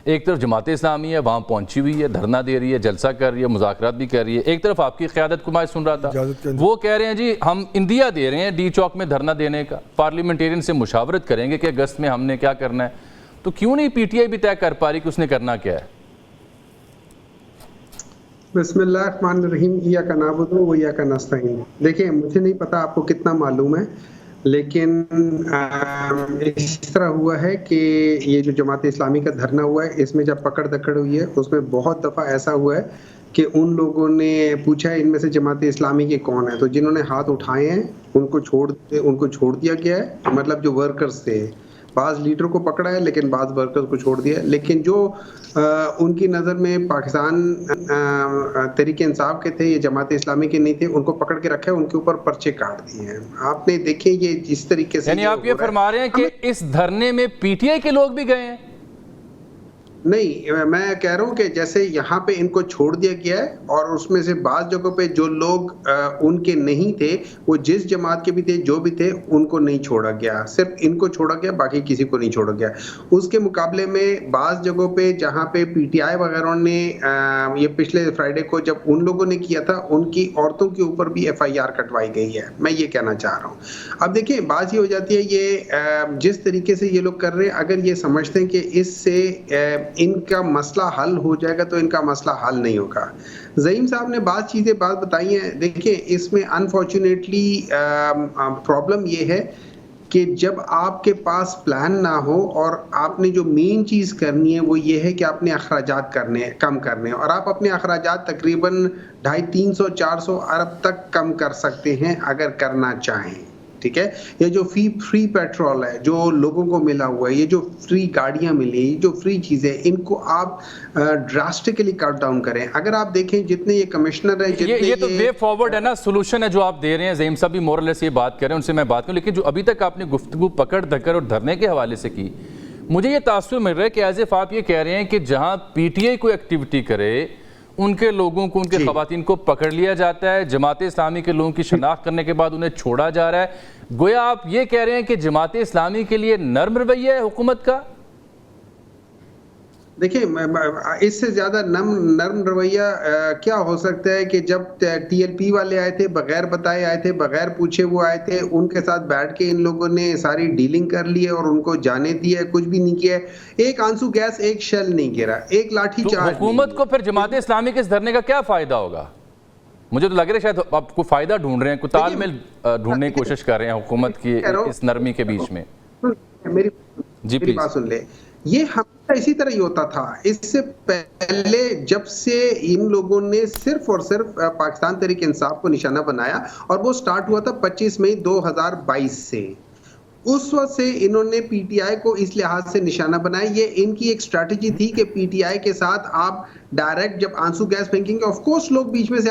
ایک طرف جماعت اسلامی ہے وہاں پہنچی ہوئی ہے، دھرنا دے رہی ہے، جلسہ کر رہی ہے، مذاکرات بھی کر رہی ہے، ایک طرف آپ کی قیادت کو میں سن رہا تھا وہ کہہ رہے ہیں جی ہم اندیا دے رہے ہیں ڈی چوک میں دھرنا دینے کا، پارلیمنٹیرین سے مشاورت کریں گے کہ اگست میں ہم نے کیا کرنا ہے. تو کیوں نہیں پی ٹی آئی بھی طے کر پا رہی کہ اس نے کرنا کیا ہے؟ بسم اللہ الرحمن الرحیم. ایاک نعبد و ایاک نستعین. دیکھیں مجھے نہیں پتا آپ کو کتنا معلوم ہے، لیکن اس طرح ہوا ہے کہ یہ جو جماعت اسلامی کا دھرنا ہوا ہے اس میں جب پکڑ دکڑ ہوئی ہے اس میں بہت دفعہ ایسا ہوا ہے کہ ان لوگوں نے پوچھا ہے ان میں سے جماعت اسلامی کے کون ہیں، تو جنہوں نے ہاتھ اٹھائے ہیں ان کو چھوڑ دیا گیا ہے. مطلب جو ورکرز تھے، بعض لیڈر کو پکڑا ہے لیکن بعض ورکرز کو چھوڑ دیا ہے. لیکن جو ان کی نظر میں پاکستان تحریک انصاف کے تھے، یہ جماعت اسلامی کے نہیں تھے، ان کو پکڑ کے رکھا ہے، ان کے اوپر پرچے کاٹ دیے ہیں. آپ نے دیکھیں یہ جس طریقے سے یعنی آپ یہ فرما رہے ہیں کہ اس دھرنے میں پی ٹی آئی کے لوگ بھی گئے ہیں؟ نہیں، میں کہہ رہا ہوں کہ جیسے یہاں پہ ان کو چھوڑ دیا گیا ہے اور اس میں سے بعض جگہوں پہ جو لوگ ان کے نہیں تھے، وہ جس جماعت کے بھی تھے جو بھی تھے ان کو نہیں چھوڑا گیا، صرف ان کو چھوڑا گیا، باقی کسی کو نہیں چھوڑا گیا. اس کے مقابلے میں بعض جگہوں پہ جہاں پہ پی ٹی آئی وغیرہ نے یہ پچھلے فرائیڈے کو جب ان لوگوں نے کیا تھا ان کی عورتوں کے اوپر بھی ایف آئی آر کٹوائی گئی ہے. میں یہ کہنا چاہ رہا ہوں. اب دیکھیں بات یہ ہو جاتی ہے، یہ جس طریقے سے یہ لوگ کر رہے ہیں، اگر یہ سمجھتے ہیں کہ اس سے ان کا مسئلہ حل ہو جائے گا تو ان کا مسئلہ حل نہیں ہوگا. زعیم صاحب نے بات بتائی ہیں. دیکھیں اس میں انفارچونیٹلی پرابلم یہ ہے کہ جب آپ کے پاس پلان نہ ہو اور آپ نے جو مین چیز کرنی ہے وہ یہ ہے کہ آپ نے اخراجات کم کرنے، اور آپ اپنے اخراجات تقریباً 250-300-400 ارب تک کم کر سکتے ہیں اگر کرنا چاہیں. ٹھیک ہے، یہ جو فری پیٹرول ہے جو لوگوں کو ملا ہوا ہے، یہ جو فری گاڑیاں ملی، جو فری چیزیں، ان کو آپ ڈراسٹکلی کٹ ڈاؤن کریں. اگر آپ دیکھیں جتنے یہ کمشنر ہیں، یہ تو وے فارورڈ ہے نا، سولوشن ہے جو آپ دے رہے ہیں. زعیم صاحب بھی مور لیس یہ بات کر رہے ہیں، ان سے میں بات کروں، لیکن جو ابھی تک آپ نے گفتگو پکڑ دھکڑ اور دھرنے کے حوالے سے کی، مجھے یہ تاثر مل رہا ہے کہ ایز اف آپ یہ کہہ رہے ہیں کہ جہاں پی ٹی آئی کوئی ایکٹیویٹی کرے ان کے لوگوں کو، ان کے خواتین کو پکڑ لیا جاتا ہے، جماعت اسلامی کے لوگوں کی شناخت کرنے کے بعد انہیں چھوڑا جا رہا ہے. گویا آپ یہ کہہ رہے ہیں کہ جماعت اسلامی کے لیے نرم رویہ ہے حکومت کا؟ دیکھیں اس سے زیادہ نرم رویہ کیا ہو سکتا ہے کہ جب ٹی ایل پی والے آئے تھے، بغیر بتائے آئے تھے، بغیر پوچھے وہ آئے تھے، ان کے ساتھ بیٹھ کے ان لوگوں نے ساری ڈیلنگ کر لی ہے اور ان کو جانے دیا، کچھ بھی نہیں کیا. ایک آنسو گیس، ایک شیل نہیں گرا، ایک لاٹھی چارج. حکومت کو پھر جماعت اسلامی کے اس دھرنے کا کیا فائدہ ہوگا؟ مجھے تو لگ رہا ہے شاید آپ کو فائدہ ڈھونڈ رہے ہیں، کوئی تال میل ڈھونڈنے کی کوشش کر رہے ہیں حکومت کی اس نرمی کے بیچ میں. میری بات سن لے، یہ ہمیشہ اسی طرح ہی ہوتا تھا. اس سے پہلے جب سے ان لوگوں نے صرف اور صرف پاکستان تحریک انصاف کو نشانہ بنایا، اور وہ سٹارٹ ہوا تھا 25 مئی 2022 سے، اس وقت سے انہوں نے پی ٹی آئی کو اس لحاظ سے نشانہ بنایا. یہ ان کی ایک اسٹریٹجی تھی کہ پی ٹی آئی کے ساتھ آپ ڈائریکٹ جب آنسو گیس پھینکیں گے، آف کورس لوگ بیچ میں سے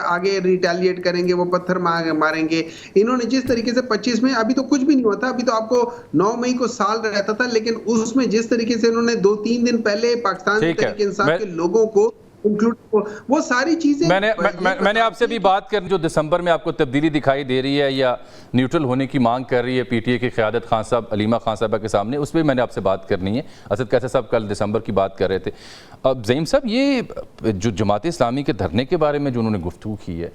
آگے ریٹیلیٹ کریں گے، وہ پتھر ماریں گے. انہوں نے جس طریقے سے 25 میں، ابھی تو کچھ بھی نہیں ہوا تھا، ابھی تو آپ کو 9 مئی کو سال رہتا تھا، لیکن اس میں جس طریقے سے انہوں نے 2-3 دن پہلے پاکستان تحریک انصاف کے لوگوں کو وہ ساری چیزیں، میں نے آپ سے بھی بات کر، جو دسمبر میں آپ کو تبدیلی دکھائی دے رہی ہے یا نیوٹرل ہونے کی مانگ کر رہی ہے پی ٹی اے کی قیادت خان صاحب، علیمہ خان صاحبہ کے سامنے، اس پہ میں نے آپ سے بات کرنی ہے. اسد قیصر صاحب کل دسمبر کی بات کر رہے تھے. اب زعیم صاحب یہ جو جماعت اسلامی کے دھرنے کے بارے میں جو انہوں نے گفتگو کی ہے،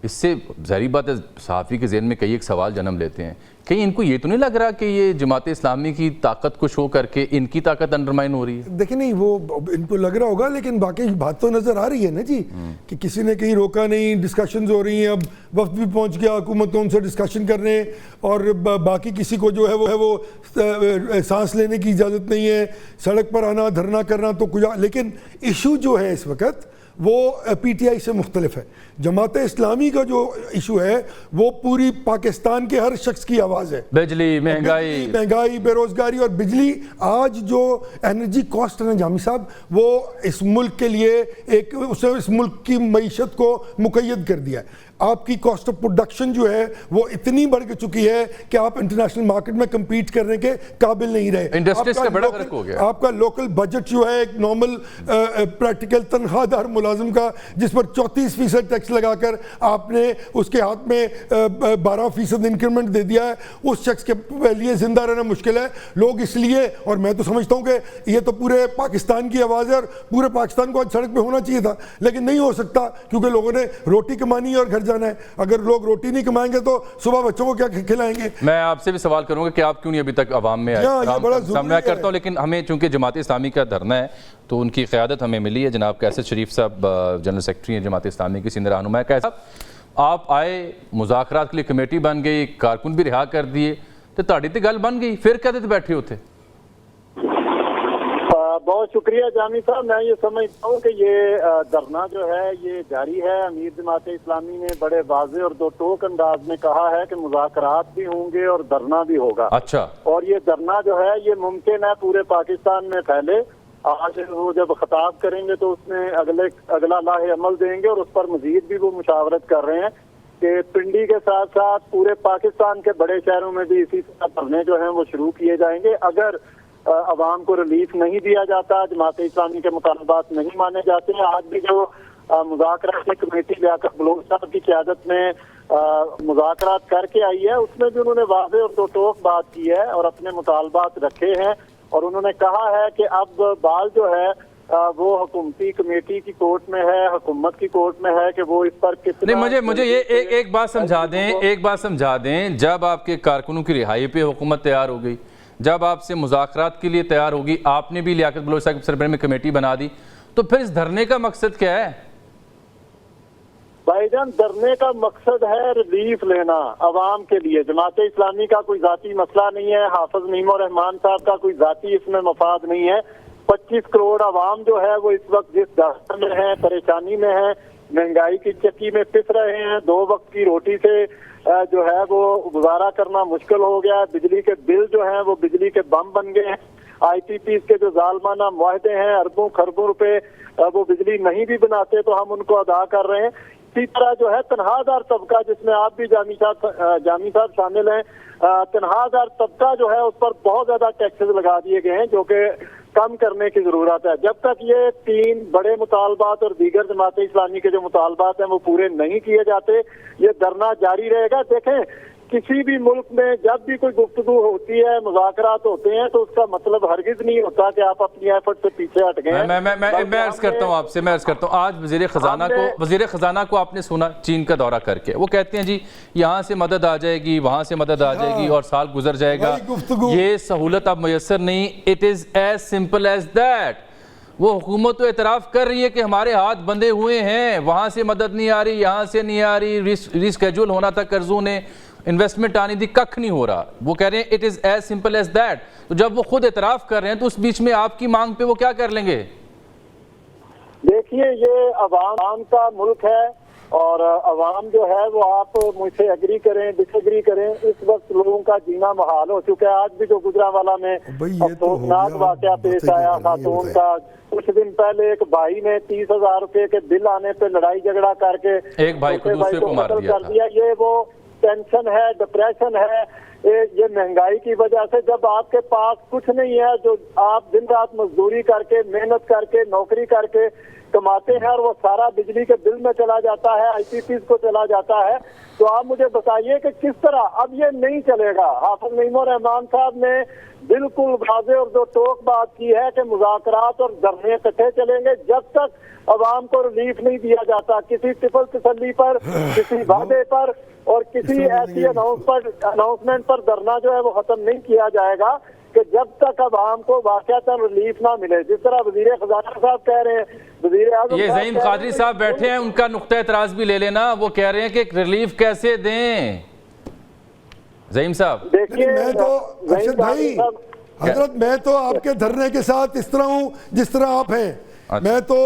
اس سے ظاہری بات ہے صحافی کے ذہن میں کئی ایک سوال جنم لیتے ہیں. کہیں ان کو یہ تو نہیں لگ رہا کہ یہ جماعت اسلامی کی طاقت کو شو کر کے ان کی طاقت انڈرمائن ہو رہی ہے؟ دیکھیں نہیں، وہ ان کو لگ رہا ہوگا، لیکن باقی بات تو نظر آ رہی ہے نا جی، کہ کسی نے کہیں روکا نہیں، ڈسکشنز ہو رہی ہیں. اب وفد بھی پہنچ گیا، حکومت تو ان سے ڈسکشن کر رہے ہیں، اور باقی کسی کو جو ہے وہ سانس لینے کی اجازت نہیں ہے. سڑک پر آنا، دھرنا کرنا تو کچھ، لیکن ایشو جو ہے اس وقت وہ پی ٹی آئی سے مختلف ہے. جماعت اسلامی کا جو ایشو ہے وہ پوری پاکستان کے ہر شخص کی آواز ہے. بجلی، مہنگائی، بے روزگاری. اور بجلی آج جو انرجی کاسٹ ہے نا جامی صاحب، وہ اس ملک کے لیے اس ملک کی معیشت کو مقید کر دیا ہے. آپ کی کاسٹ آف پروڈکشن جو ہے وہ اتنی بڑھ چکی ہے کہ آپ انٹرنیشنل مارکیٹ میں کمپیٹ کرنے کے قابل نہیں رہے. انڈسٹریز کا بڑا فرق ہو گیا. آپ کا لوکل بجٹ جو ہے ایک نارمل پریکٹیکل تنخواہ دار ملازم کا جس پر 34% ٹیکس لگا کر آپ نے اس کے ہاتھ میں 12% انکریمنٹ دے دیا ہے, اس شخص کے لیے زندہ رہنا مشکل ہے. لوگ اس لیے, اور میں تو سمجھتا ہوں کہ یہ تو پورے پاکستان کی آواز ہے اور پورے پاکستان کو آج سڑک پہ ہونا چاہیے تھا, لیکن نہیں ہو سکتا کیونکہ لوگوں نے روٹی کمانی ہے اور گھر جانا ہے. اگر لوگ روٹی نہیں کمائیں گے تو صبح بچوں کو کیا کھلائیں گے؟ میں آپ سے بھی سوال کروں گا کہ آپ کیوں نہیں ابھی تک عوام میں آئے. میں کرتا ہوں, لیکن ہمیں چونکہ جماعت اسلامی کا دھرنا ہے تو ان کی قیادت ہمیں ملی ہے. جناب قیصر شریف صاحب جنرل سیکرٹری ہیں جماعت اسلامی کی سینئر رہنما. قیصر صاحب, آپ آئے, مذاکرات کے لیے کمیٹی بن گئی, کارکن بھی رہا کر دیے, تو تاڑی تے گل بن گئی, پھر کہتے بیٹھے ہوتے؟ بہت شکریہ جامی صاحب. میں یہ سمجھتا ہوں کہ یہ دھرنا جو ہے یہ جاری ہے. امیر جماعت اسلامی نے بڑے واضح اور دو ٹوک انداز میں کہا ہے کہ مذاکرات بھی ہوں گے اور دھرنا بھی ہوگا. اچھا. اور یہ دھرنا جو ہے یہ ممکن ہے پورے پاکستان میں پھیلے. آج وہ جب خطاب کریں گے تو اس میں اگلا لاہ عمل دیں گے, اور اس پر مزید بھی وہ مشاورت کر رہے ہیں کہ پنڈی کے ساتھ ساتھ پورے پاکستان کے بڑے شہروں میں بھی اسی طرح دھرنے جو ہیں وہ شروع کیے جائیں گے. اگر عوام کو ریلیف نہیں دیا جاتا, جماعت اسلامی کے مطالبات نہیں مانے جاتے ہیں. آج بھی جو مذاکرات کی کمیٹی لیاقت بلوچ صاحب کی قیادت میں مذاکرات کر کے آئی ہے, اس میں بھی انہوں نے واضح اور دو ٹوک بات کی ہے اور اپنے مطالبات رکھے ہیں. اور انہوں نے کہا ہے کہ اب بال جو ہے وہ حکومتی کمیٹی کی کورٹ میں ہے, حکومت کی کورٹ میں ہے کہ وہ اس پر کتنا. مجھے یہ ایک بات سمجھا دیں, جب آپ کے کارکنوں کی رہائی پہ حکومت تیار ہو گئی, جب آپ سے مذاکرات کے لیے تیار ہوگی, آپ نے بھی لیاقت بلوچ صاحب کی سربراہی میں کمیٹی بنا دی, تو پھر اس دھرنے کا مقصد کیا ہے؟ بھائی جان, دھرنے کا مقصد ہے ریلیف لینا عوام کے لیے. جماعت اسلامی کا کوئی ذاتی مسئلہ نہیں ہے, حافظ نعیم الرحمان صاحب کا کوئی ذاتی اس میں مفاد نہیں ہے. 25 کروڑ عوام جو ہے وہ اس وقت جس دہشت میں ہے, پریشانی میں ہے, مہنگائی کی چکی میں پس رہے ہیں, 2 وقت کی روٹی سے جو ہے وہ گزارا کرنا مشکل ہو گیا. بجلی کے بل جو ہیں وہ بجلی کے بم بن گئے ہیں. آئی پی پیز کے جو ظالمانہ معاہدے ہیں, اربوں خربوں روپے وہ بجلی نہیں بھی بناتے تو ہم ان کو ادا کر رہے ہیں. اسی طرح جو ہے تنہا دار طبقہ, جس میں آپ بھی جامی صاحب شامل ہیں, تنہا دار طبقہ جو ہے اس پر بہت زیادہ ٹیکسز لگا دیے گئے ہیں جو کہ کم کرنے کی ضرورت ہے. جب تک یہ 3 بڑے مطالبات اور دیگر جماعت اسلامی کے جو مطالبات ہیں وہ پورے نہیں کیے جاتے, یہ دھرنا جاری رہے گا. دیکھیں, کسی بھی ملک میں جب بھی کوئی گفتگو ہوتی ہے, مذاکرات ہوتے ہیں, تو اس کا مطلب ہرگز نہیں ہوتا کہ آپ اپنی ایفرٹ سے پیچھے ہٹ گئے. میں عرض کرتا ہوں آپ سے, آج وزیر خزانہ کو آپ نے سنا چین کا دورہ کر کے, وہ کہتے ہیں جی یہاں سے مدد آ جائے گی, وہاں سے مدد آ جائے گی اور سال گزر جائے گا. یہ سہولت اب میسر نہیں. It is as simple as that. وہ حکومت تو اعتراف کر رہی ہے کہ ہمارے ہاتھ بندھے ہوئے ہیں, وہاں سے مدد نہیں آ رہی, یہاں سے نہیں آ رہی, ریسکیجول ہونا تھا قرضوں نے, انویسٹمنٹ آنی تھی, ککھ نہیں ہو رہا. وہ کہہ رہے ہیں it is as simple as that. تو جب وہ خود اعتراف کر رہے ہیں تو اس بیچ میں آپ کی مانگ پہ وہ کیا کر لیں گے؟ دیکھیے, یہ عوام کا ملک ہے اور عوام جو ہے وہ آپ مجھ سے ایگری کریں ڈس ایگری کریں, اس وقت لوگوں کا جینا محال ہو چکا ہے. آج بھی جو گجرانوالہ میں افسوسناک واقعہ پیش آیا خاتون کا, کچھ دن پہلے ایک بھائی نے 30,000 روپے کے بل آنے پہ لڑائی جھگڑا کر کے ایک بھائی کو دوسرے کو مار دیا. یہ وہ ٹینشن ہے, ڈپریشن ہے, یہ مہنگائی کی وجہ سے. جب آپ کے پاس کچھ نہیں ہے, جو آپ دن رات مزدوری کر کے, محنت کر کے, نوکری کر کے کماتے ہیں, اور وہ سارا بجلی کے بل میں چلا جاتا ہے, آئی پی پیز کو چلا جاتا ہے, تو آپ مجھے بتائیے کہ کس طرح اب یہ نہیں چلے گا. حافظ نعیم الرحمان صاحب نے بالکل واضح اور دو ٹوک بات کی ہے کہ مذاکرات اور دھرنے اکٹھے چلیں گے جب تک عوام کو ریلیف نہیں دیا جاتا. کسی ٹپل تسلی پر, کسی وعدے پر اور کسی ایسی اناؤنسمنٹ پر دھرنا جو ہے وہ ختم نہیں کیا جائے گا کہ جب تک عوام کو واقعتاً ریلیف نہ ملے. جس طرح وزیر خزانہ صاحب کہہ رہے ہیں, وزیر اعظم یہ زعیم قادری صاحب بیٹھے ہیں, ان کا نقطہ اعتراض بھی لے لینا. وہ کہہ رہے ہیں کہ ریلیف کیسے دیں. زعیم صاحب دیکھیے, میں تو ارشد بھائی حضرت, میں تو آپ کے دھرنے کے ساتھ اس طرح ہوں جس طرح آپ ہیں. میں تو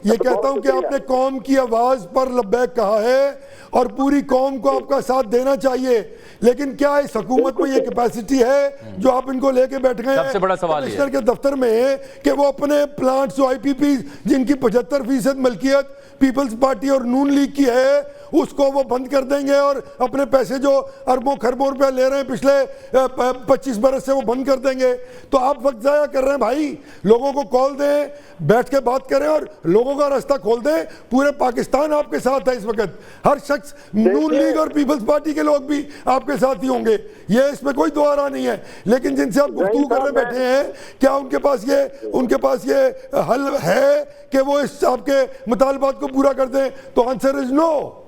یہ کہتا ہوں کہ آپ نے قوم کی آواز پر لبیک کہا ہے اور پوری قوم کو آپ کا ساتھ دینا چاہیے, لیکن کیا اس حکومت میں یہ کیپیسٹی ہے جو آپ ان کو لے کے بیٹھ گئے ہیں سب سے بڑا سوال کمشنر کے دفتر میں کہ وہ اپنے پلانٹس, آئی پی پی جن کی 75% ملکیت پیپلز پارٹی اور نون لیگ کی ہے اس کو وہ بند کر دیں گے اور اپنے پیسے جو اربوں خربوں روپے لے رہے ہیں پچھلے 25 برس سے وہ بند کر دیں گے. تو آپ وقت ضائع کر رہے ہیں بھائی. لوگوں کو کال دیں, بیٹھ کے بات کریں اور لوگوں کا راستہ کھول دیں. پورے پاکستان آپ کے ساتھ ہے اس وقت, ہر شخص, نون لیگ اور پیپلز پارٹی کے لوگ بھی آپ کے ساتھ ہی ہوں گے, یہ اس میں کوئی دو آرا نہیں ہے. لیکن جن سے آپ گفتگو کرنے بیٹھے ہیں, کیا ان کے پاس یہ حل ہے کہ وہ اس آپ کے مطالبات کو پورا کر دیں؟ تو آنسر از نو.